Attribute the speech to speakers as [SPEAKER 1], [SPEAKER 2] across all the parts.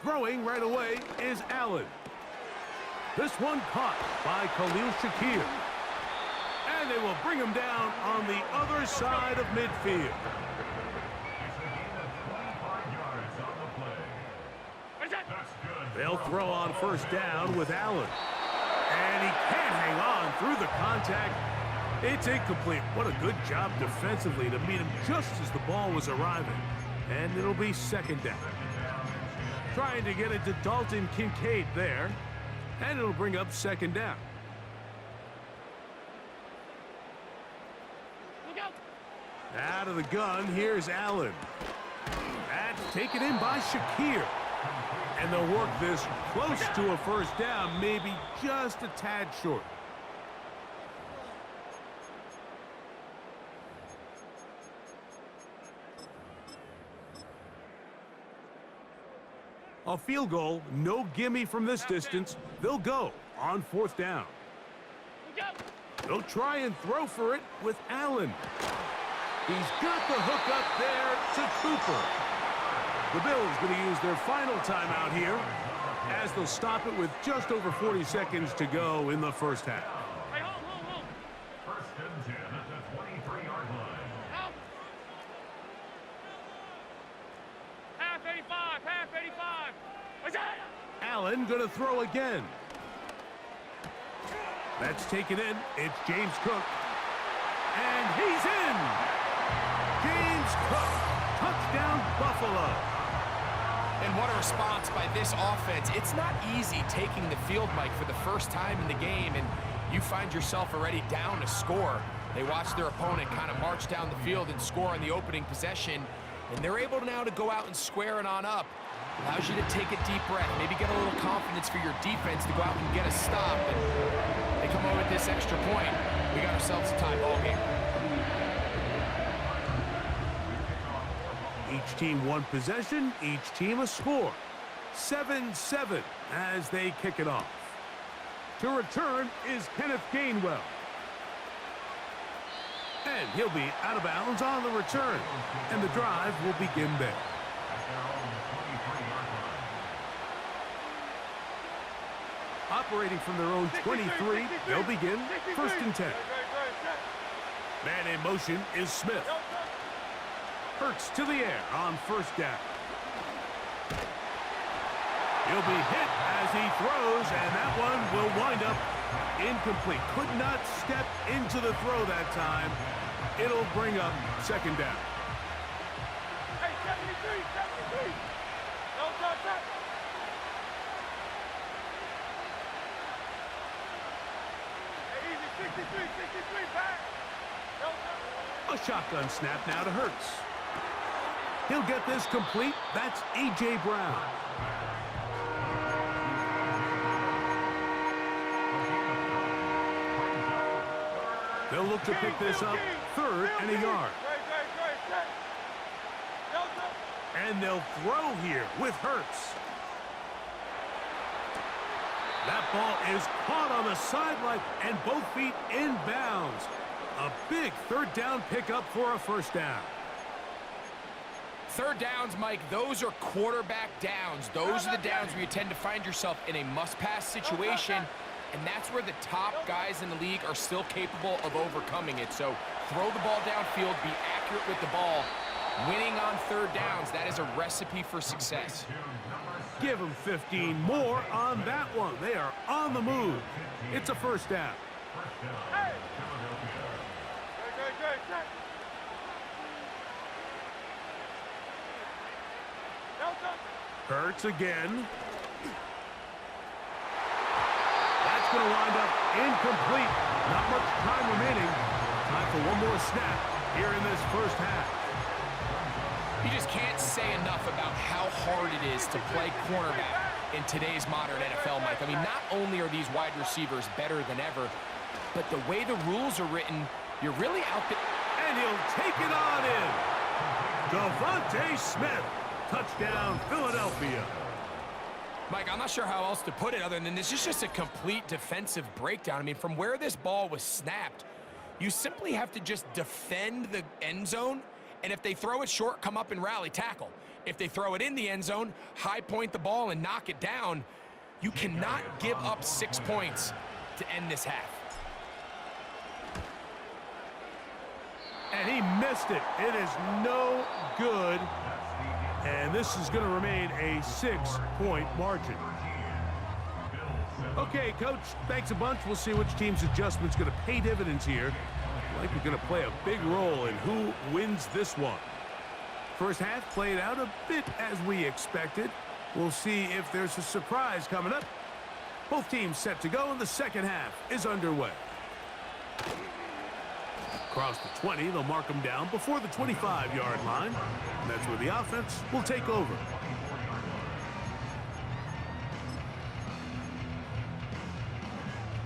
[SPEAKER 1] Throwing right away is Allen. This one caught by Khalil Shakir. And they will bring him down on the other side of midfield. They'll throw on first down with Allen. And he can't hang on through the contact. It's incomplete. What a good job defensively to meet him just as the ball was arriving. And it'll be second down. Trying to get it to Dalton Kincaid there. And it'll bring up second down. Out of the gun, here's Allen. That's taken in by Shakir. And they'll work this close to a first down, maybe just a tad short. A field goal, no gimme from this distance. They'll go on fourth down. They'll try and throw for it with Allen. He's got the hook up there to Cooper. The Bills going to use their final timeout here as they'll stop it with just over 40 seconds to go in the first half.
[SPEAKER 2] First and 10 at the 23-yard line.
[SPEAKER 3] Half 85. What's that?
[SPEAKER 1] Allen going to throw again. That's taken in. It's James Cook. And he's in. James Cook. Touchdown, Buffalo.
[SPEAKER 4] And what a response by this offense. It's not easy taking the field, Mike, for the first time in the game, and you find yourself already down to score. They watch their opponent kind of march down the field and score on the opening possession, and they're able now to go out and square it on up. Allows you to take a deep breath, maybe get a little confidence for your defense to go out and get a stop. And they come away with this extra point. We got ourselves a tie ball game.
[SPEAKER 1] Each team one possession, each team a score. 7-7 as they kick it off. To return is Kenneth Gainwell. And he'll be out of bounds on the return. And the drive will begin there. Operating from their own 23, they'll begin first and 10. Man in motion is Smith. Hurts to the air on first down. He'll be hit as he throws, and that one will wind up incomplete. Could not step into the throw that time. It'll bring up second down.
[SPEAKER 3] Hey, 73. No touch. Hey, easy, 63, back. No touch.
[SPEAKER 1] A shotgun snap now to Hurts. He'll get this complete. That's A.J. Brown. They'll look to pick this up third and a yard. And they'll throw here with Hurts. That ball is caught on the sideline and both feet in bounds. A big third down pickup for a first down.
[SPEAKER 4] Third downs, Mike, those are quarterback downs. Those are the downs where you tend to find yourself in a must-pass situation, and that's where the top guys in the league are still capable of overcoming it. So throw the ball downfield, be accurate with the ball. Winning on third downs, that is a recipe for success.
[SPEAKER 1] Give them 15 more on that one. They are on the move. It's a first down.
[SPEAKER 3] Hey!
[SPEAKER 1] Hurts again. That's going to wind up incomplete. Not much time remaining. Time for one more snap here in this first half.
[SPEAKER 4] You just can't say enough about how hard it is to play cornerback in today's modern NFL, Mike. I mean, not only are these wide receivers better than ever, but the way the rules are written, you're really out there.
[SPEAKER 1] And he'll take it on in. Devontae Smith. Touchdown, Philadelphia.
[SPEAKER 4] Mike, I'm not sure how else to put it other than this is just a complete defensive breakdown. I mean, from where this ball was snapped, you simply have to just defend the end zone, and if they throw it short, come up and rally tackle. If they throw it in the end zone, high point the ball and knock it down, you cannot give up 6 points to end this half.
[SPEAKER 1] And he missed it. It is no good. And this is going to remain a 6-point margin. Okay, Coach, thanks a bunch. We'll see which team's adjustment's going to pay dividends here. I think we're going to play a big role in who wins this one. First half played out a bit as we expected. We'll see if there's a surprise coming up. Both teams set to go, and the second half is underway. Across the 20, they'll mark them down before the 25-yard line. And that's where the offense will take over.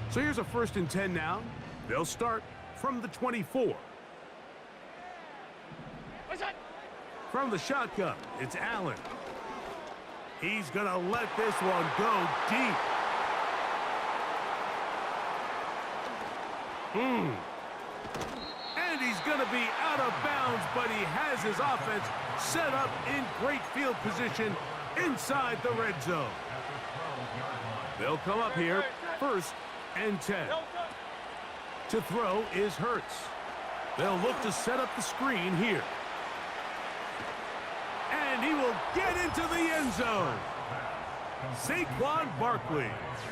[SPEAKER 1] So here's a 1st and 10 now. They'll start from the 24. From the shotgun, it's Allen. He's going to let this one go deep. And he's going to be out of bounds, but he has his offense set up in great field position inside the red zone. They'll come up here, 1st and 10. To throw is Hurts. They'll look to set up the screen here. And he will get into the end zone. Saquon Barkley.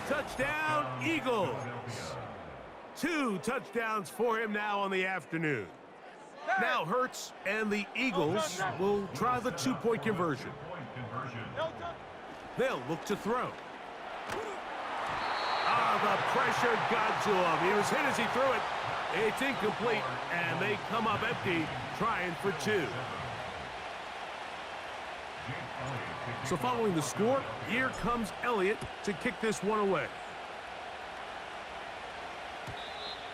[SPEAKER 1] Touchdown, Eagles. 2 touchdowns for him now on the afternoon. Now Hurts and the Eagles will try the 2-point conversion. They'll look to throw. The pressure got to him. He was hit as he threw it. It's incomplete, and they come up empty, trying for 2. So following the score, here comes Elliott to kick this one away.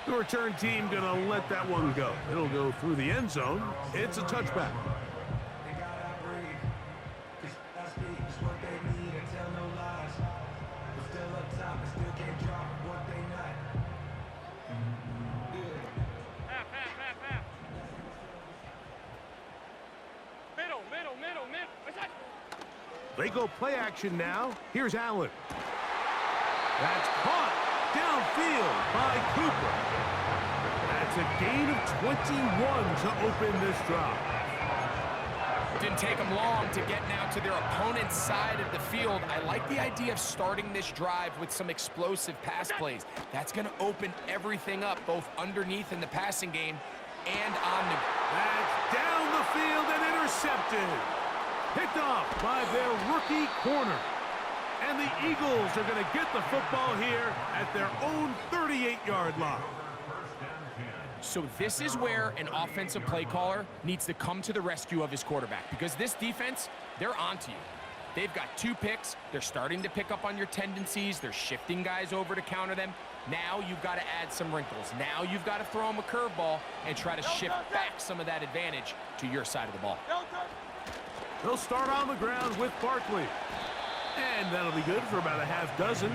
[SPEAKER 1] The return team going to let that one go. It'll go through the end zone. It's a touchback. They go play action now. Here's Allen. That's caught downfield by Cooper. That's a gain of 21 to open this drive.
[SPEAKER 4] Didn't take them long to get now to their opponent's side of the field. I like the idea of starting this drive with some explosive pass plays. That's going to open everything up, both underneath in the passing game and on the...
[SPEAKER 1] That's down the field and intercepted. Picked off by their rookie corner. And the Eagles are going to get the football here at their own 38-yard line.
[SPEAKER 4] So this is where an offensive play caller needs to come to the rescue of his quarterback, because this defense, they're onto you. They've got 2 picks. They're starting to pick up on your tendencies. They're shifting guys over to counter them. Now you've got to add some wrinkles. Now you've got to throw them a curveball and try to shift back some of that advantage to your side of the ball.
[SPEAKER 1] They'll start on the ground with Barkley. And that'll be good for about a half dozen.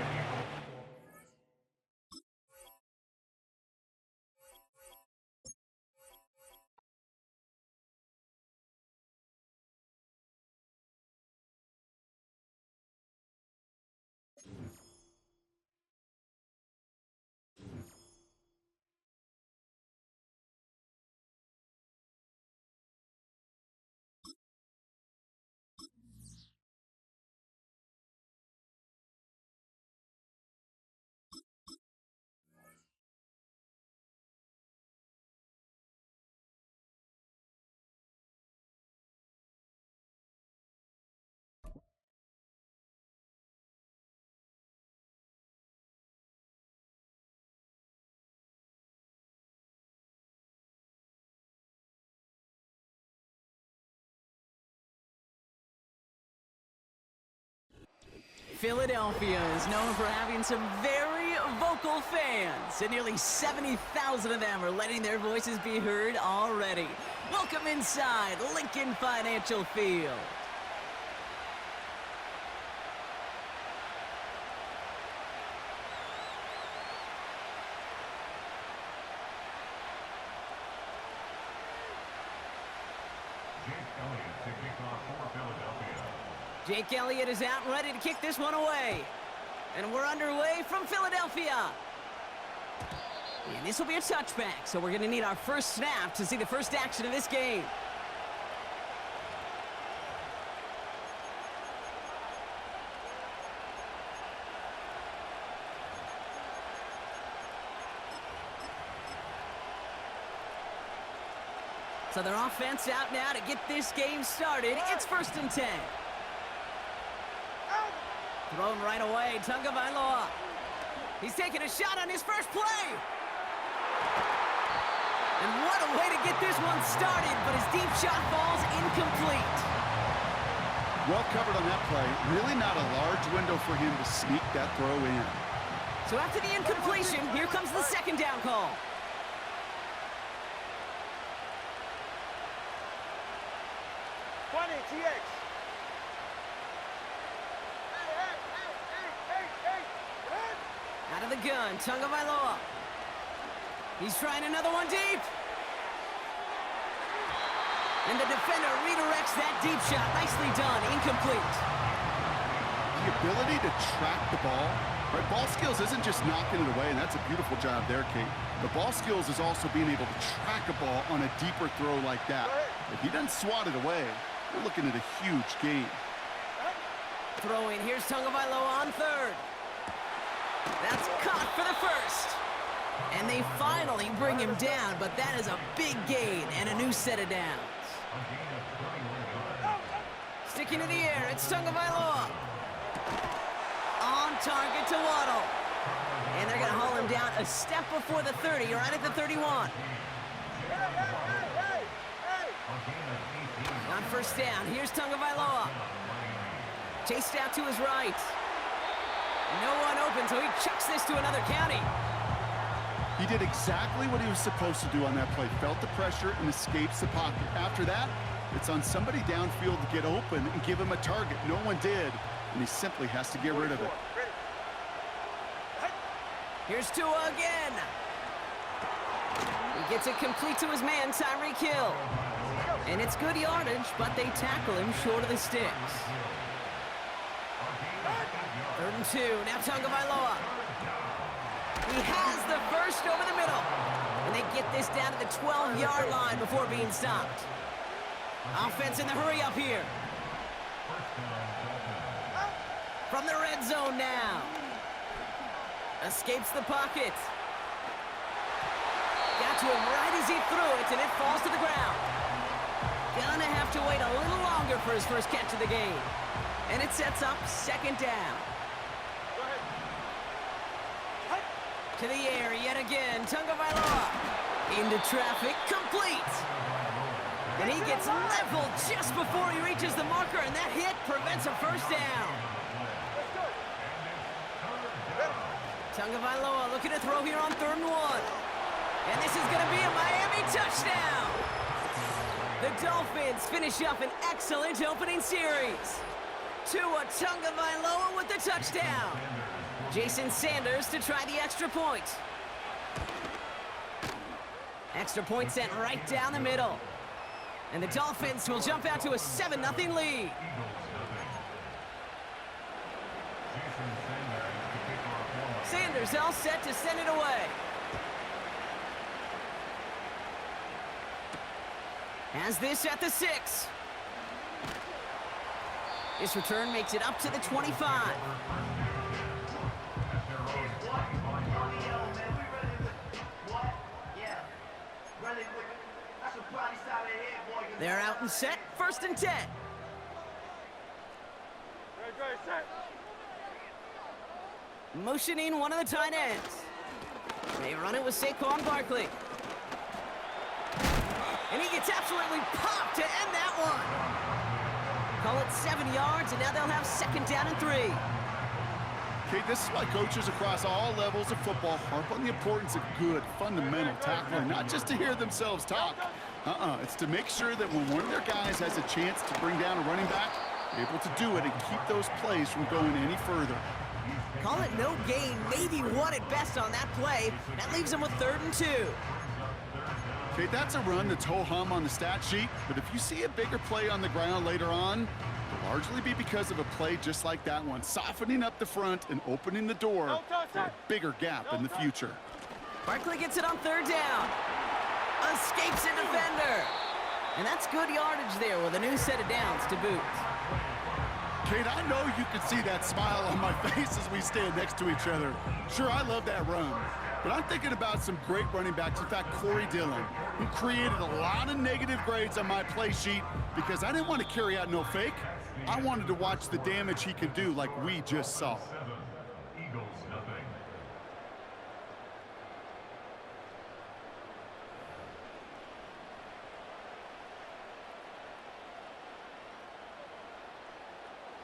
[SPEAKER 5] Philadelphia is known for having some very vocal fans, and nearly 70,000 of them are letting their voices be heard already. Welcome inside Lincoln Financial Field.
[SPEAKER 2] Elliott to kick off for Philadelphia.
[SPEAKER 5] Jake Elliott is out and ready to kick this one away. And we're underway from Philadelphia. And this will be a touchback, so we're going to need our first snap to see the first action of this game. So their offense out now to get this game started. It's 1st and 10. Thrown right away, Tagovailoa. He's taking a shot on his first play. And what a way to get this one started, but his deep shot falls incomplete.
[SPEAKER 6] Well covered on that play. Really not a large window for him to sneak that throw in.
[SPEAKER 5] So after the incompletion, here comes the 2nd down call.
[SPEAKER 3] TH.
[SPEAKER 5] Out of the gun, Tagovailoa. He's trying another one deep. And the defender redirects that deep shot. Nicely done, incomplete.
[SPEAKER 6] The ability to track the ball, right? Ball skills isn't just knocking it away, and that's a beautiful job there, Kate. The ball skills is also being able to track a ball on a deeper throw like that. If he doesn't swat it away, we're looking at a huge gain.
[SPEAKER 5] Throwing, here's Tagovailoa on 3rd. That's caught for the 1st. And they finally bring him down, but that is a big gain and a new set of downs. Sticking to the air, it's Tagovailoa. On target to Waddle. And they're going to haul him down a step before the 30, right at the 31. On 1st down, here's Tagovailoa. Chased out to his right. No one open, so he chucks this to another county.
[SPEAKER 6] He did exactly what he was supposed to do on that play. Felt the pressure and escapes the pocket. After that, it's on somebody downfield to get open and give him a target. No one did, and he simply has to get rid of it.
[SPEAKER 5] Here's Tua again. He gets it complete to his man, Tyreek Hill. And it's good yardage, but they tackle him short of the sticks. 3rd and 2, now Tagovailoa. He has the first over the middle. And they get this down to the 12-yard line before being stopped. Offense in the hurry up here. From the red zone now. Escapes the pocket. Got to him right as he threw it, and it falls to the ground. Gonna have to wait a little longer for his first catch of the game. And it sets up 2nd down. To the air yet again, Tagovailoa. Into traffic, complete. And he gets leveled just before he reaches the marker, and that hit prevents a 1st down. Tagovailoa looking to throw here on 3rd and 1. And this is going to be a Miami touchdown. The Dolphins finish up an excellent opening series. Tua Tagovailoa with the touchdown. Jason Sanders to try the extra point. Extra point sent right down the middle. And the Dolphins will jump out to a 7-0 lead. Sanders all set to send it away. Has this at the 6. This return makes it up to the 25. They're out and set, 1st and 10. Motioning one of the tight ends. They run it with Saquon Barkley. And he gets absolutely popped to end that one. Call it 7 yards, and now they'll have 2nd down and 3.
[SPEAKER 6] Okay, this is why coaches across all levels of football harp on the importance of good, fundamental tackling, not just to hear themselves talk. It's to make sure that when one of their guys has a chance to bring down a running back, they're able to do it and keep those plays from going any further.
[SPEAKER 5] Call it no gain, maybe one at best on that play. That leaves them with 3rd and 2.
[SPEAKER 6] Okay, that's a run that's ho-hum on the stat sheet, but if you see a bigger play on the ground later on, the largely be because of a play just like that one, softening up the front and opening the door for a bigger gap in the future.
[SPEAKER 5] Barkley gets it on third down. Escapes a defender. And that's good yardage there with a new set of downs to boot.
[SPEAKER 6] Kate, I know you can see that smile on my face as we stand next to each other. Sure, I love that run. But I'm thinking about some great running backs. In fact, Corey Dillon, who created a lot of negative grades on my play sheet because I didn't want to carry out no fake. I wanted to watch the damage he could do like we just saw.
[SPEAKER 2] Eagles nothing.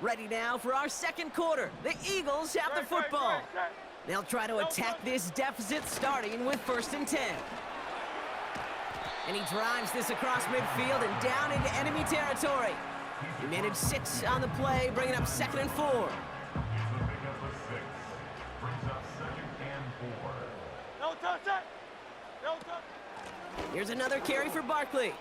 [SPEAKER 5] Ready now for our second quarter. The Eagles have the football. They'll try to attack this deficit starting with 1st and 10. And he drives this across midfield and down into enemy territory. He managed 6 on the play, bringing up 2nd and 4.
[SPEAKER 2] He's a pickup of 6. Brings up 2nd and 4.
[SPEAKER 3] No touch that. No touch.
[SPEAKER 5] Here's another carry for Barkley.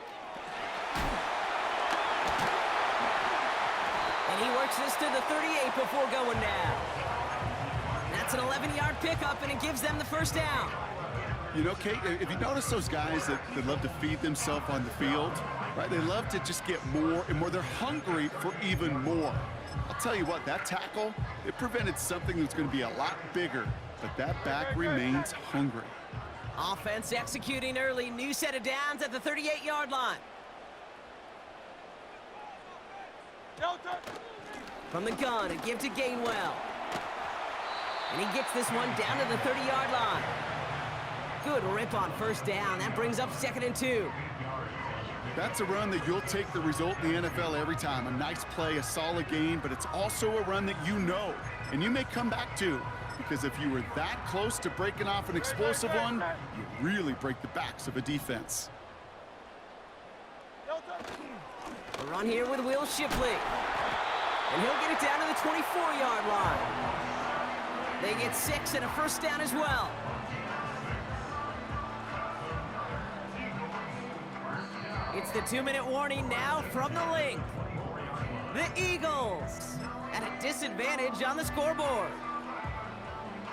[SPEAKER 5] And he works this to the 38 before going down. That's an 11-yard pickup, and it gives them the 1st down.
[SPEAKER 6] You know, Kate, if you notice those guys that love to feed themselves on the field, right? They love to just get more and more. They're hungry for even more. I'll tell you what, that tackle, it prevented something that's going to be a lot bigger, but that back remains hungry.
[SPEAKER 5] Offense executing early. New set of downs at the 38-yard line.
[SPEAKER 3] No touch.
[SPEAKER 5] From the gun, a give to Gainwell. And he gets this one down to the 30-yard line. Good rip on 1st down. That brings up 2nd and 2.
[SPEAKER 6] That's a run that you'll take the result in the NFL every time. A nice play, a solid gain, but it's also a run that you know, and you may come back to, because if you were that close to breaking off an explosive one, you really break the backs of a defense.
[SPEAKER 3] No touch.
[SPEAKER 5] A run here with Will Shipley. And he'll get it down to the 24-yard line. They get 6 and a 1st down as well. It's the 2-minute warning now from the link. The Eagles at a disadvantage on the scoreboard.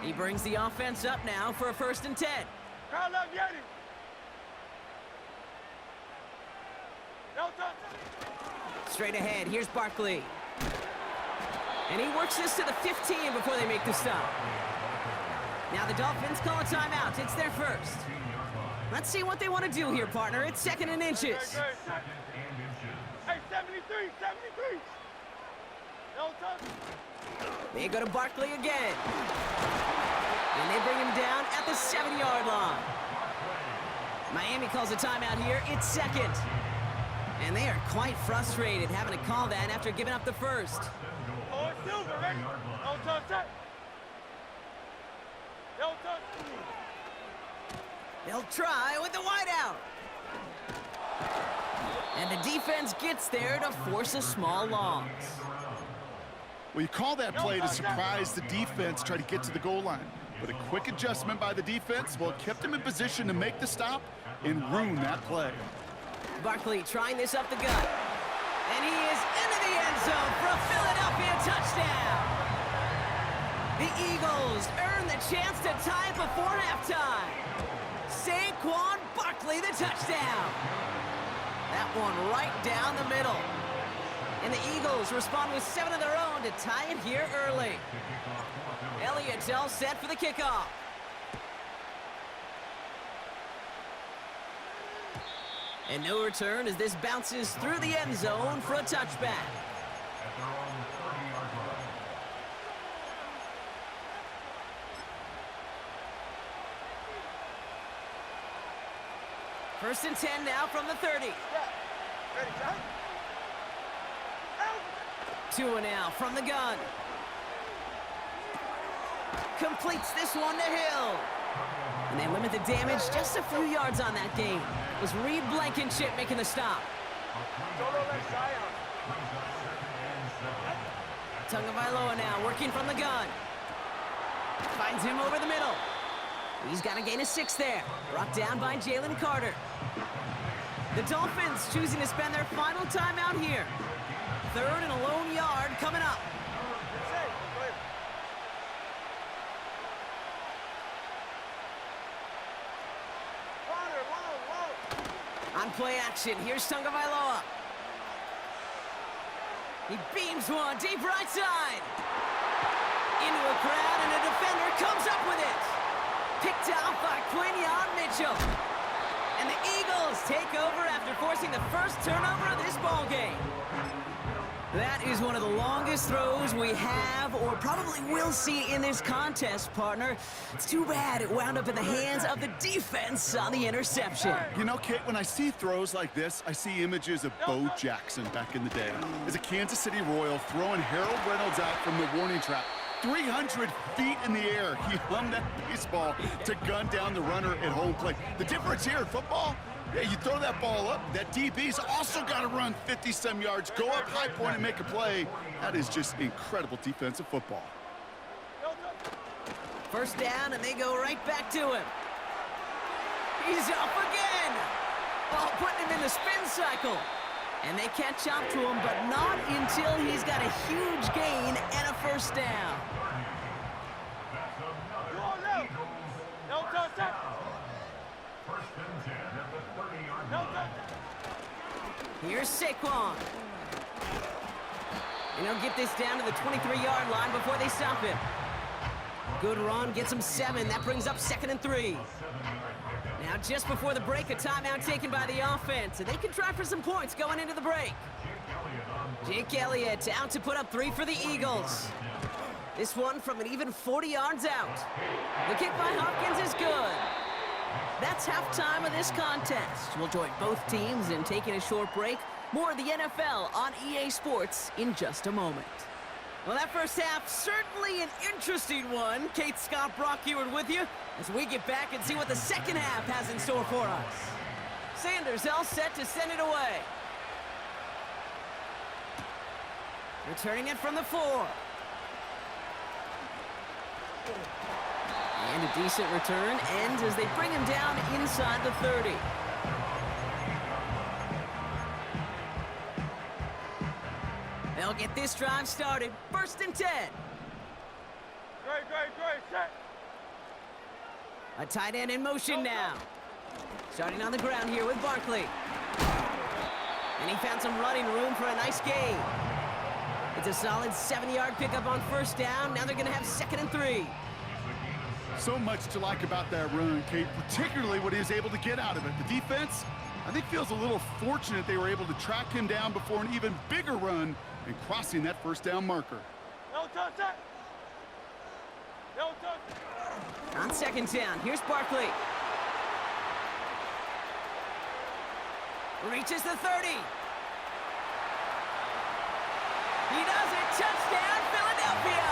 [SPEAKER 5] He brings the offense up now for a 1st and 10.
[SPEAKER 3] Crowd love Yeti. No touch.
[SPEAKER 5] Straight ahead, here's Barkley. And he works this to the 15 before they make the stop. Now the Dolphins call a timeout. It's their 1st. Let's see what they want to do here, partner. It's 2nd and inches.
[SPEAKER 3] Hey, 73, 73. No touch.
[SPEAKER 5] They go to Barkley again. And they bring him down at the 7-yard line. Miami calls a timeout here. It's 2nd. And they are quite frustrated having to call that after giving up the 1st.
[SPEAKER 3] Oh, it's Silver, ready? No touch that. No touch.
[SPEAKER 5] They'll try with the wideout. And the defense gets there to force a small loss.
[SPEAKER 6] Well, you call that play to surprise the defense, try to get to the goal line. But a quick adjustment by the defense, well, it kept them in position to make the stop and ruin that play.
[SPEAKER 5] Barkley trying this up the gut. And he is into the end zone for a Philadelphia touchdown. The Eagles earn the chance to tie before halftime. Saquon Barkley, the touchdown. That one right down the middle. And the Eagles respond with 7 of their own to tie it here early. Elliott's all set for the kickoff. And no return as this bounces through the end zone for a touchback.
[SPEAKER 2] At their own 30-yard line.
[SPEAKER 5] 1st and 10 now from the 30.
[SPEAKER 3] Ready, John?
[SPEAKER 5] 2 now from the gun. Completes this one to Hill. And they limit the damage just a few yards on that game. It was Reed Blankenship making the stop. Tagovailoa now working from the gun. Finds him over the middle. He's got a gain of 6 there. Brought down by Jalen Carter. The Dolphins choosing to spend their final time out here. 3rd and a lone yard coming up. On play action, here's Tagovailoa. He beams one deep right side. Into a crowd, and a defender comes up with it. Picked off by Quinion Mitchell. And the Eagles take over after forcing the first turnover of this ballgame. That is one of the longest throws we have or probably will see in this contest, partner. It's too bad it wound up in the hands of the defense on the interception.
[SPEAKER 6] You know, Kate, when I see throws like this, I see images of Bo Jackson back in the day. As a Kansas City Royal throwing Harold Reynolds out from the warning trap. 300 feet in the air, he hummed that baseball to gun down the runner at home plate. The difference here in football, yeah, you throw that ball up, that DB's also got to run 50-some yards, go up high point and make a play. That is just incredible defensive football.
[SPEAKER 5] First down, and they go right back to him. He's up again. Ball putting him in the spin cycle. And they catch up to him, but not until he's got a huge gain and a first down. Here's Saquon. And he'll get this down to the 23-yard line before they stop him. Good run, gets him 7. That brings up 2nd and 3. Now, just before the break, a timeout taken by the offense. And they can try for some points going into the break. Jake Elliott out to put up 3 for the Eagles. This one from an even 40 yards out. The kick by Hopkins is good. That's halftime of this contest. We'll join both teams in taking a short break. More of the NFL on EA Sports in just a moment. Well, that first half, certainly an interesting one. Kate, Scott, Brock Ewart with you as we get back and see what the second half has in store for us. Sanders all set to send it away. Returning it from the 4. And a decent return ends as they bring him down inside the 30. They'll get this drive started. 1st and 10.
[SPEAKER 3] Great, set.
[SPEAKER 5] A tight end in motion now. Starting on the ground here with Barkley. And he found some running room for a nice gain. It's a solid 7-yard pickup on 1st down. Now they're going to have 2nd and 3.
[SPEAKER 6] So much to like about that run, Kate, particularly what he was able to get out of it. The defense, I think, feels a little fortunate they were able to track him down before an even bigger run and crossing that 1st down marker.
[SPEAKER 3] No touch that. No touch.
[SPEAKER 5] On 2nd down, here's Barkley. Reaches the 30. He does it. Touchdown, Philadelphia.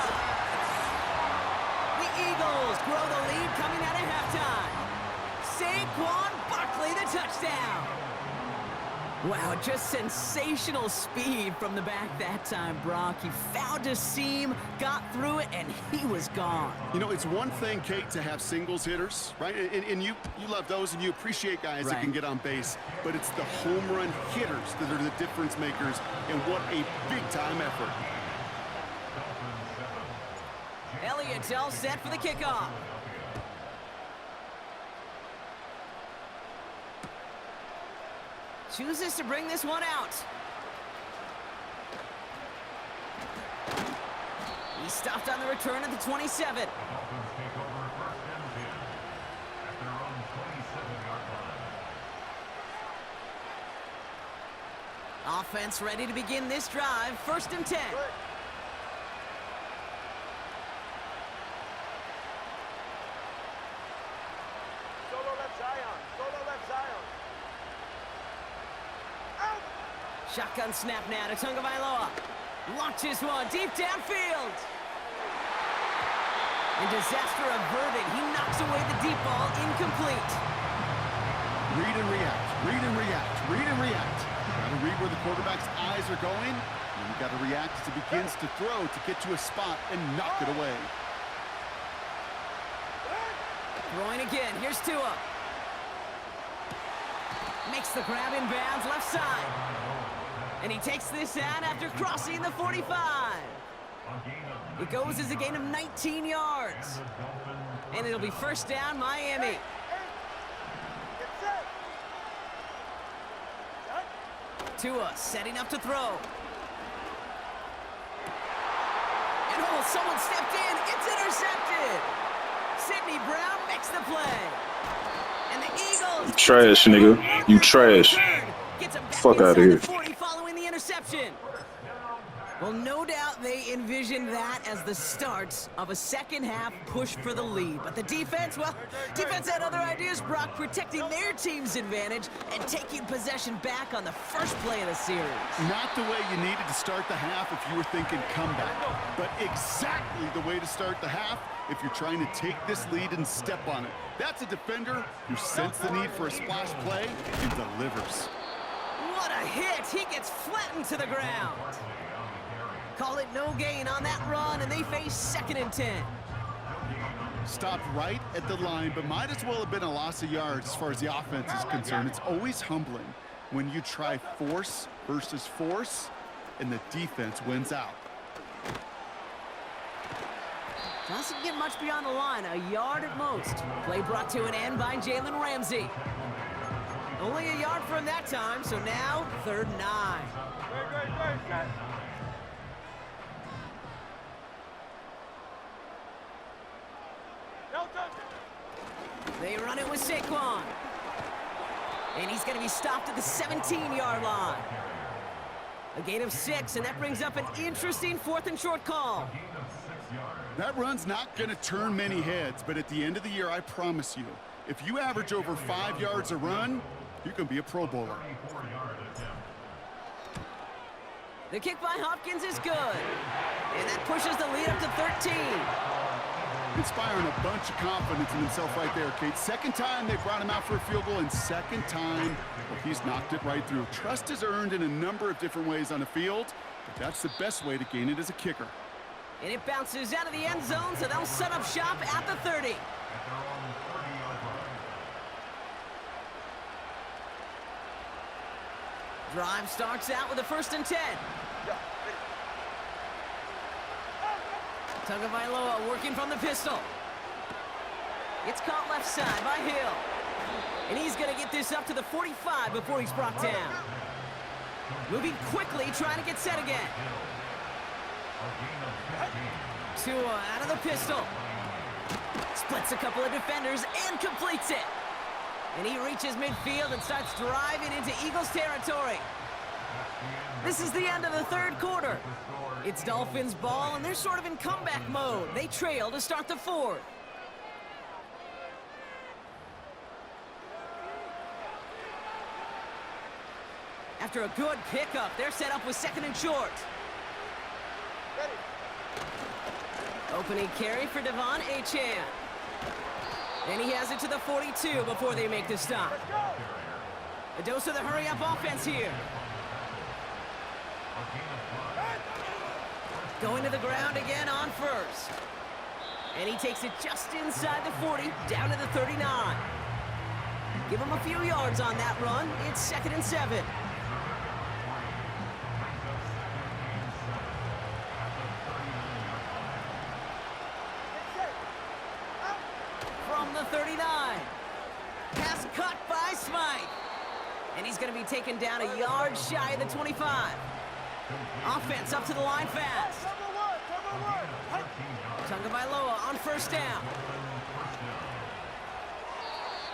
[SPEAKER 5] The Eagles grow the lead coming out of halftime. Saquon Barkley, the touchdown. Wow, just sensational speed from the back that time, Brock. He found a seam, got through it, and he was gone.
[SPEAKER 6] You know, it's one thing, Kate, to have singles hitters, right? And you love those, and you appreciate guys that can get on base. But it's the home run hitters that are the difference makers, and what a big-time effort.
[SPEAKER 5] Elliott's all set for the kickoff. Chooses to bring this one out. He stopped on the return at the 27. Offense ready to begin this drive. 1st and 10.
[SPEAKER 3] Solo left Zion. Solo left Zion. Out.
[SPEAKER 5] Shotgun snap now to Tagovailoa. Launches one deep downfield. And disaster averted. He knocks away the deep ball, incomplete.
[SPEAKER 6] Read and react, read and react, read and react. You gotta read where the quarterback's eyes are going, and you gotta react as he begins to throw to get to a spot and knock it away.
[SPEAKER 5] Throwing again, here's Tua. Makes the grab in bounds, left side. And he takes this out after crossing the 45. It goes as a gain of 19 yards. And it'll be first down, Miami. Tua setting up to throw. And oh, someone stepped in. It's intercepted. Sidney Brown makes the play. And the Eagles...
[SPEAKER 7] You trash, nigga. You trash. Fuck out of here.
[SPEAKER 5] 40 following the interception. Well, no doubt they envisioned that as the start of a second-half push for the lead. But the defense, well, defense had other ideas, Brock, protecting their team's advantage and taking possession back on the first play of the series.
[SPEAKER 6] Not the way you needed to start the half if you were thinking comeback, but exactly the way to start the half if you're trying to take this lead and step on it. That's a defender who sensed the need for a splash play and delivers.
[SPEAKER 5] What a hit! He gets flattened to the ground. Call it no gain on that run, and they face 2nd and 10.
[SPEAKER 6] Stopped right at the line, but might as well have been a loss of yards as far as the offense is concerned. It's always humbling when you try force versus force, and the defense wins out.
[SPEAKER 5] Doesn't get much beyond the line, a yard at most. Play brought to an end by Jalen Ramsey. Only a yard from that time, so now 3rd and 9. They run it with Saquon. And he's going to be stopped at the 17-yard line. A gain of 6, and that brings up an interesting 4th and short call.
[SPEAKER 6] That run's not going to turn many heads, but at the end of the year, I promise you, if you average over 5 yards a run, you can be a Pro Bowler.
[SPEAKER 5] The kick by Hopkins is good. And that pushes the lead up to 13.
[SPEAKER 6] Inspiring a bunch of confidence in himself right there, Kate. 2nd time they brought him out for a field goal, and 2nd time, well, he's knocked it right through. Trust is earned in a number of different ways on the field, but that's the best way to gain it as a kicker.
[SPEAKER 5] And it bounces out of the end zone, so they'll set up shop at the 30. Drive starts out with a 1st and 10. Tagovailoa working from the pistol. It's caught left side by Hill. And he's going to get this up to the 45 before he's brought down. Moving quickly, trying to get set again. Tua out of the pistol. Splits a couple of defenders and completes it. And he reaches midfield and starts driving into Eagles territory. This is the end of the 3rd quarter. It's Dolphins ball, and they're sort of in comeback mode. They trail to start the 4th. After a good pickup, they're set up with 2nd and short. Opening carry for Devon Achane. And he has it to the 42 before they make the stop. A dose of the hurry-up offense here. Going to the ground again on 1st. And he takes it just inside the 40, down to the 39. Give him a few yards on that run. It's 2nd and 7. From the 39. Pass caught by Smythe. And he's going to be taken down a yard shy of the 25. Offense up to the line fast. Tagovailoa on 1st down.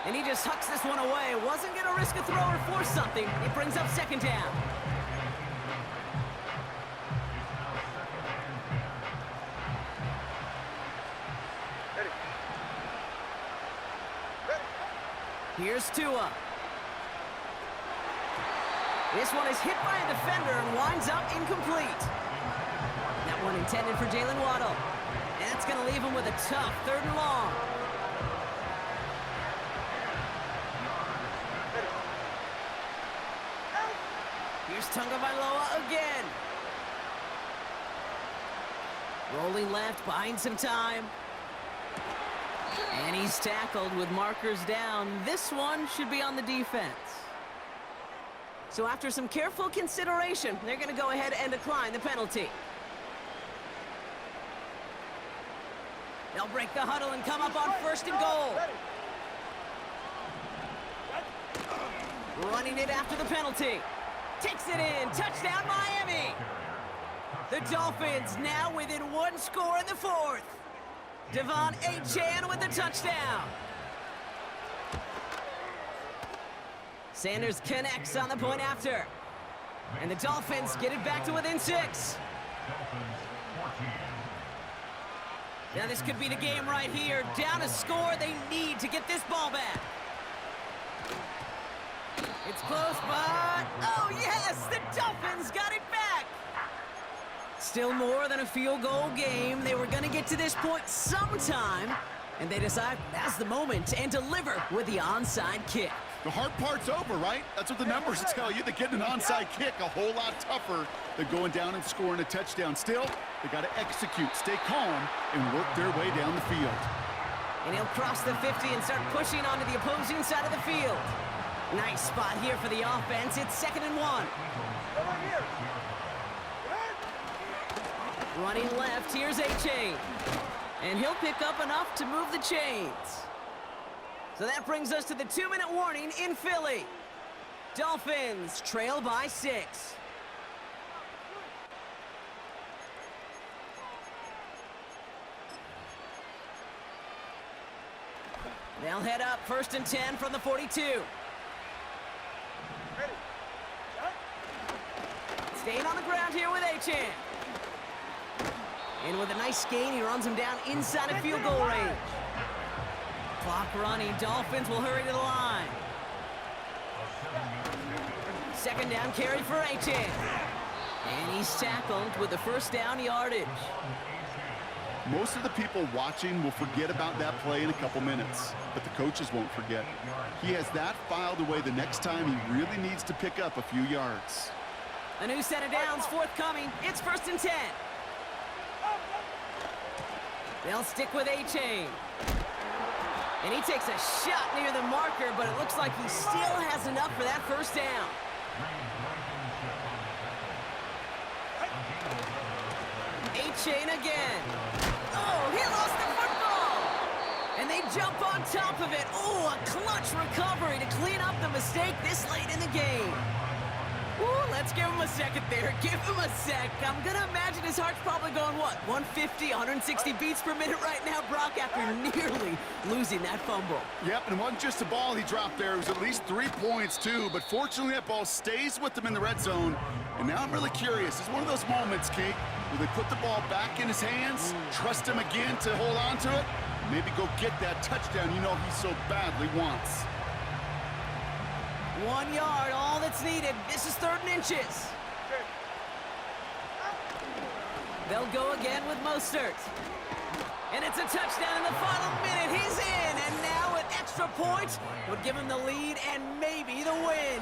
[SPEAKER 5] And he just hucks this one away. Wasn't going to risk a throw or force something. It brings up 2nd down. Here's Tua. This one is hit by a defender and winds up incomplete. That one intended for Jalen Waddle. And that's going to leave him with a tough 3rd and long. Here's Tagovailoa again. Rolling left, buying some time. And he's tackled with markers down. This one should be on the defense. So after some careful consideration, they're going to go ahead and decline the penalty. They'll break the huddle and come up on 1st and goal. Running it after the penalty. Takes it in. Touchdown, Miami. The Dolphins now within 1 score in the 4th. Devon Achane with the touchdown. Sanders connects on the point after. And the Dolphins get it back to within 6. Now this could be the game right here. Down a score, they need to get this ball back. It's close, but... oh, yes! The Dolphins got it back! Still more than a field goal game. They were going to get to this point sometime, and they decide that's the moment and deliver with the onside kick.
[SPEAKER 6] The hard part's over, right? That's what the numbers tell you. They get an onside kick a whole lot tougher than going down and scoring a touchdown. Still, they got to execute, stay calm, and work their way down the field.
[SPEAKER 5] And he'll cross the 50 and start pushing onto the opposing side of the field. Nice spot here for the offense. It's 2nd and 1. Running left, here's Achane. And he'll pick up enough to move the chains. So that brings us to the 2-minute warning in Philly. Dolphins trail by 6. They'll head up 1st and 10 from the 42. Staying on the ground here with Achane. And with a nice gain, he runs him down inside of field goal range. Clock running. Dolphins will hurry to the line. 2nd down carry for Achane. And he's tackled with the 1st down yardage.
[SPEAKER 6] Most of the people watching will forget about that play in a couple minutes, but the coaches won't forget. He has that filed away the next time he really needs to pick up a few yards.
[SPEAKER 5] A new set of downs forthcoming. It's 1st and 10. They'll stick with Achane. And he takes a shot near the marker, but it looks like he still has enough for that 1st down. Achane again. Oh, he lost the football. And they jump on top of it. Oh, a clutch recovery to clean up the mistake this late in the game. Ooh, let's give him a second there. Give him a sec. I'm going to imagine his heart's probably going, what, 150, 160 beats per minute right now, Brock, after nearly losing that fumble.
[SPEAKER 6] Yep, and it wasn't just a ball he dropped there. It was at least 3 points, too. But fortunately, that ball stays with him in the red zone. And now I'm really curious. It's one of those moments, Kate, where they put the ball back in his hands, trust him again to hold on to it, maybe go get that touchdown you know he so badly wants.
[SPEAKER 5] 1 yard, all that's needed. This is 3rd and inches. They'll go again with Mostert. And it's a touchdown in the final minute. He's in, and now an extra point would give him the lead and maybe the win.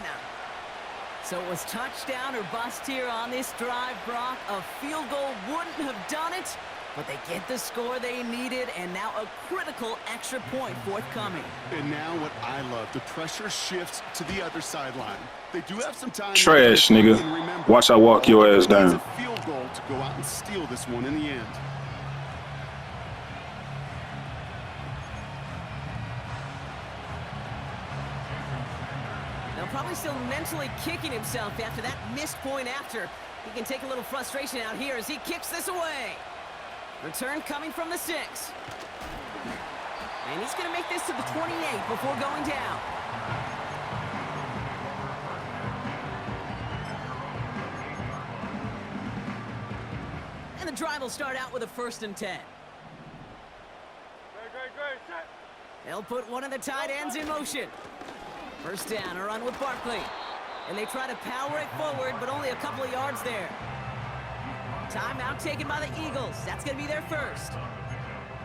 [SPEAKER 5] So it was touchdown or bust here on this drive, Brock. A field goal wouldn't have done it, but they get the score they needed, and now a critical extra point forthcoming.
[SPEAKER 6] And now what I love, the pressure shifts to the other sideline. They do have some time.
[SPEAKER 7] Trash, nigga. Watch I walk your ass down.
[SPEAKER 6] It's a field goal to go out and steal this one in the end.
[SPEAKER 5] Now probably still mentally kicking himself after that missed point after. He can take a little frustration out here as he kicks this away. Return coming from the 6. And he's going to make this to the 28 before going down. And the drive will start out with a 1st and 10. They'll put one of the tight ends in motion. 1st down, a run with Barkley. And they try to power it forward, but only a couple of yards there. Timeout taken by the Eagles. That's going to be their 1st.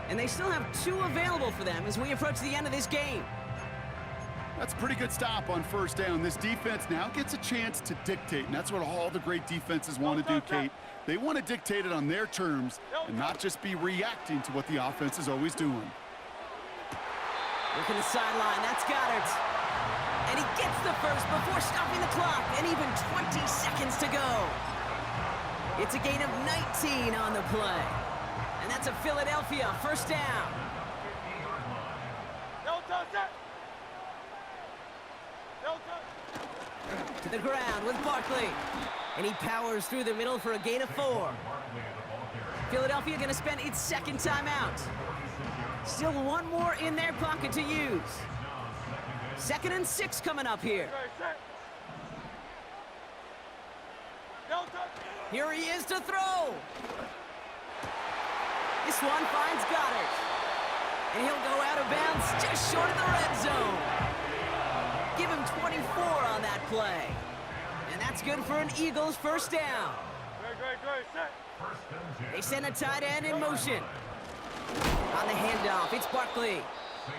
[SPEAKER 5] And they still have 2 available for them as we approach the end of this game.
[SPEAKER 6] That's a pretty good stop on 1st down. This defense now gets a chance to dictate, and that's what all the great defenses want to do, Kate. They want to dictate it on their terms and not just be reacting to what the offense is always doing.
[SPEAKER 5] Look at the sideline. That's Goddard. And he gets the first before stopping the clock, and even 20 seconds to go. It's a gain of 19 on the play. And that's a Philadelphia first down. To the ground with Barkley. And he powers through the middle for a gain of 4. Philadelphia going to spend its second timeout. Still one more in their pocket to use. 2nd and 6 coming up here. Here he is to throw. This one finds Goddard. And he'll go out of bounds just short of the red zone. Give him 24 on that play. And that's good for an Eagles first down. They send a tight end in motion. On the handoff, it's Barkley.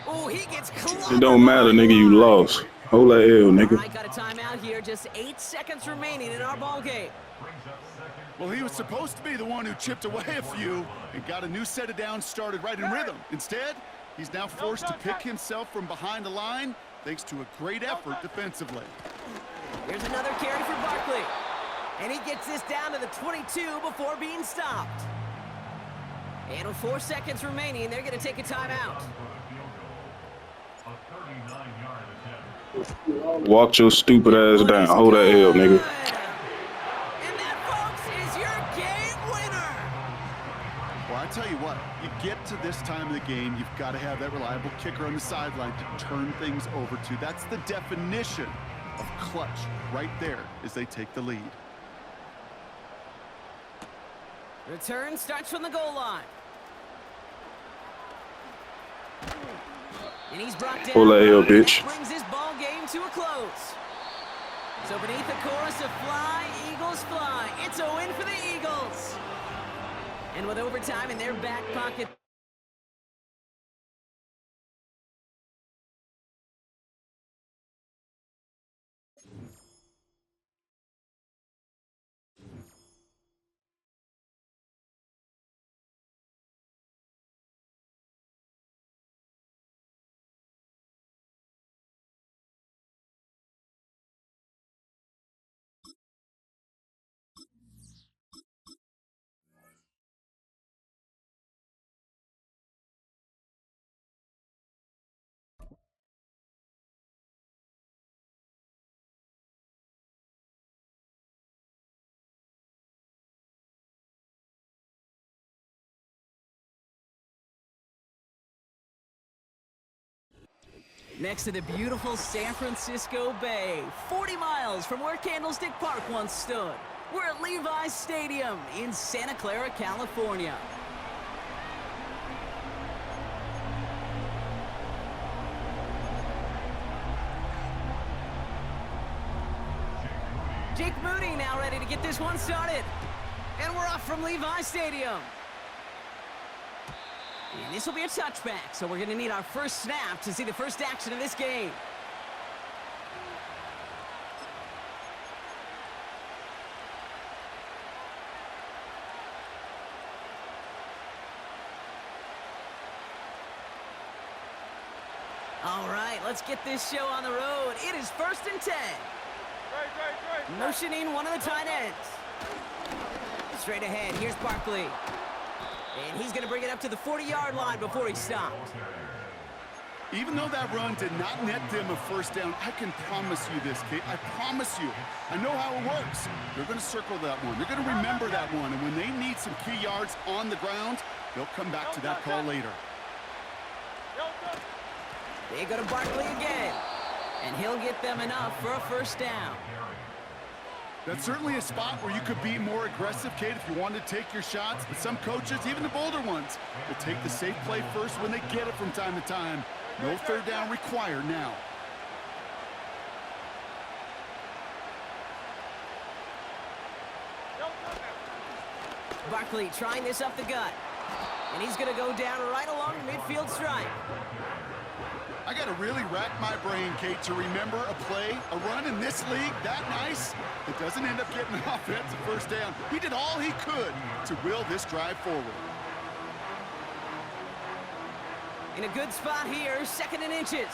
[SPEAKER 5] Oh, he gets close.
[SPEAKER 7] It don't matter, nigga, you lost. Hold that L, nigga.
[SPEAKER 5] All right, got a timeout here. Just 8 seconds remaining in our ball game.
[SPEAKER 6] Well, he was supposed to be the one who chipped away a few and got a new set of downs started right in rhythm. Instead, he's now forced to pick himself from behind the line thanks to a great effort defensively.
[SPEAKER 5] Here's another carry for Barkley. And he gets this down to the 22 before being stopped. And with 4 seconds remaining, they're going to take a timeout.
[SPEAKER 7] Walk your stupid ass down. Hold that L, nigga.
[SPEAKER 5] And that, folks, is your game winner.
[SPEAKER 6] Well, I tell you what, you get to this time of the game, you've got to have that reliable kicker on the sideline to turn things over to. That's the definition of clutch right there as they take the lead.
[SPEAKER 5] Return starts from the goal line. And he's brought down.
[SPEAKER 7] Hold that L, bitch.
[SPEAKER 5] That brings this ball game to a close. So beneath the chorus of Fly, Eagles Fly, it's a win for the Eagles. And with overtime in their back pocket. Next to the beautiful San Francisco Bay, 40 miles from where Candlestick Park once stood. We're at Levi's Stadium in Santa Clara, California. Jake Moody now ready to get this one started. And we're off from Levi's Stadium. And this will be a touchback, so we're going to need our first snap to see the first action of this game. All right, let's get this show on the road. It is 1st and 10. Motioning one of the tight ends. Straight ahead, here's Barkley. And he's going to bring it up to the 40-yard line before he stops.
[SPEAKER 6] Even though that run did not net them a first down, I can promise you this, Kate. I promise you. I know how it works. They're going to circle that one. They're going to remember that one. And when they need some key yards on the ground, they'll come back to that call later.
[SPEAKER 5] They go to Barkley again. And he'll get them enough for a first down.
[SPEAKER 6] That's certainly a spot where you could be more aggressive, Kate, if you wanted to take your shots. But some coaches, even the bolder ones, will take the safe play first when they get it from time to time. No third down required now.
[SPEAKER 5] Barkley trying this up the gut. And he's going to go down right along the midfield stripe.
[SPEAKER 6] I got to really rack my brain, Kate, to remember a play, a run in this league that nice, that doesn't end up getting an offensive first down. He did all he could to will this drive forward. In a good spot here, 2nd and inches.